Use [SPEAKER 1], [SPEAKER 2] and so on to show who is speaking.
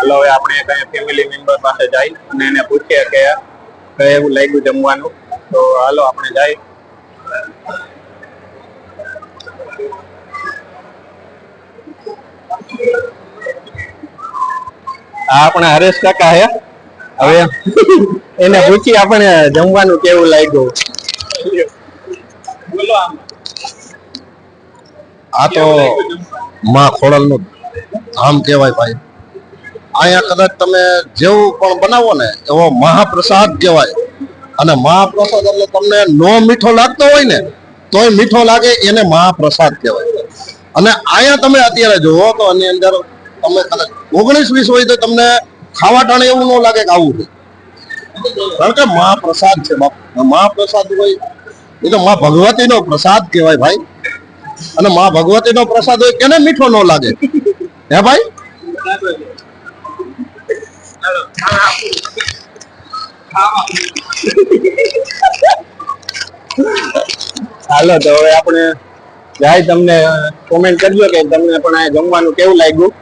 [SPEAKER 1] હાલો હવે આપણે કઈ ફેમિલી મેમ્બર પાસે જાય અને એને પૂછીએ કે એવું લાગ્યું જમવાનું. તો હાલો આપણે જાય. આપણે હરેશ કાકા હે. હવે એને પૂછી આપણે જમવાનું કેવું લાગ્યું. બોલો આમ.
[SPEAKER 2] આ તો માં ખોડલ નું ધામ કહેવાય ભાઈ. અહીંયા કદાચ તમે જેવું પણ બનાવો ને એવો મહાપ્રસાદ કહેવાય. અને મહાપ્રસાદ એટલે તમને નો મીઠો લાગતો હોય ને તોય મીઠો લાગે એને મહાપ્રસાદ કહેવાય. અને અહીંયા તમે અત્યારે જુઓ તો આની અંદર તમે કદાચ 19-20 હોય તો તમને ખાવા ટાણે એવું ન લાગે કે આવું છે. કારણ કે મહાપ્રસાદ છે. મહાપ્રસાદ હોય એ તો મા ભગવતીનો પ્રસાદ કહેવાય ભાઈ. અને મા ભગવતીનો પ્રસાદ હોય કેને મીઠો ન લાગે હે ભાઈ.
[SPEAKER 1] હાલો તો હવે આપણે જાય. તમને કોમેન્ટ કરજો કે તમને પણ આ જમવાનું કેવું લાગ્યું.